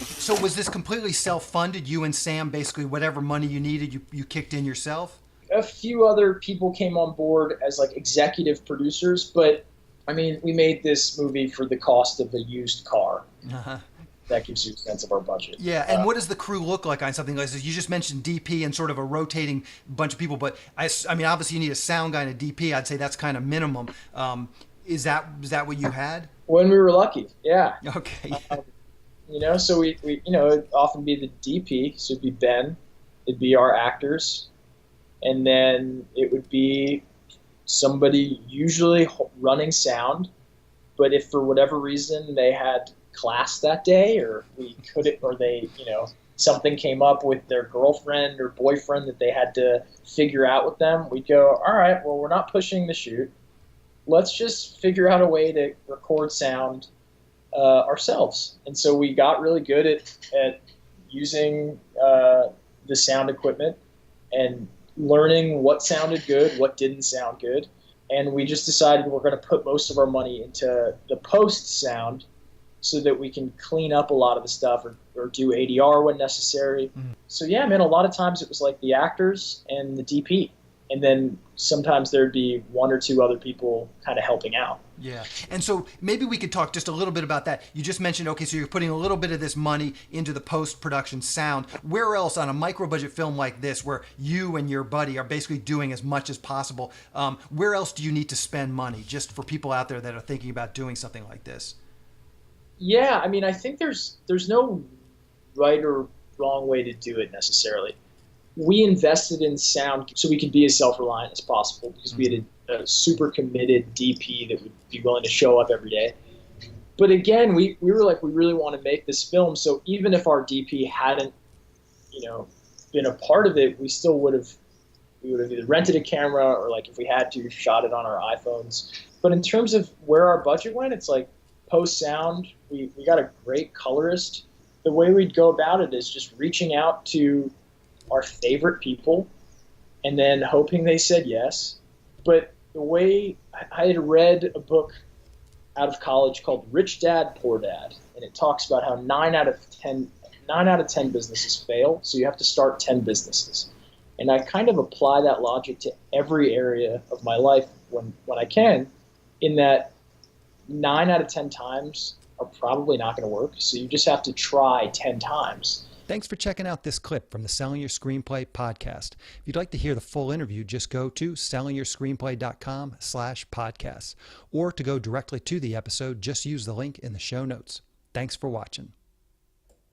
So was this completely self-funded? You and Sam, basically whatever money you needed, you kicked in yourself? A few other people came on board as like executive producers, but I mean, we made this movie for the cost of a used car. Uh-huh. That gives you a sense of our budget. Yeah, and what does the crew look like on something like this? You just mentioned DP and sort of a rotating bunch of people, but I mean, obviously you need a sound guy and a DP. I'd say that's kind of minimum. Is that what you had? When we were lucky, yeah. Okay. Um, so it'd often be the DP, so it'd be Ben, it'd be our actors, and then it would be somebody usually running sound. But if for whatever reason they had class that day, or we couldn't, or they, something came up with their girlfriend or boyfriend that they had to figure out with them, we'd go, all right, well, we're not pushing the shoot. Let's just figure out a way to record sound ourselves. And so we got really good at using the sound equipment and learning what sounded good, what didn't sound good. And we just decided we're going to put most of our money into the post sound so that we can clean up a lot of the stuff, or do ADR when necessary. So yeah, man, a lot of times it was like the actors and the DP. And then sometimes there'd be one or two other people kind of helping out. Yeah. And so maybe we could talk just a little bit about that. You just mentioned, okay, so you're putting a little bit of this money into the post-production sound. Where else on a micro-budget film like this, where you and your buddy are basically doing as much as possible, where else do you need to spend money, just for people out there that are thinking about doing something like this? Yeah, I mean, I think there's no right or wrong way to do it necessarily. We invested in sound so we could be as self-reliant as possible, because we had a super committed DP that would be willing to show up every day. But again, we were like, we really want to make this film, so even if our DP hadn't, been a part of it, we would have either rented a camera, or, like, if we had to, shot it on our iPhones. But in terms of where our budget went, it's like post sound, we got a great colorist. The way we'd go about it is just reaching out to our favorite people and then hoping they said yes. But the way I had read a book out of college called Rich Dad, Poor Dad, and it talks about how 9 out of 10 businesses fail. So you have to start 10 businesses. And I kind of apply that logic to every area of my life when I can, in that 9 out of 10 times are probably not going to work. So you just have to try 10 times. Thanks for checking out this clip from the Selling Your Screenplay podcast. If you'd like to hear the full interview, just go to sellingyourscreenplay.com/podcasts. Or to go directly to the episode, just use the link in the show notes. Thanks for watching.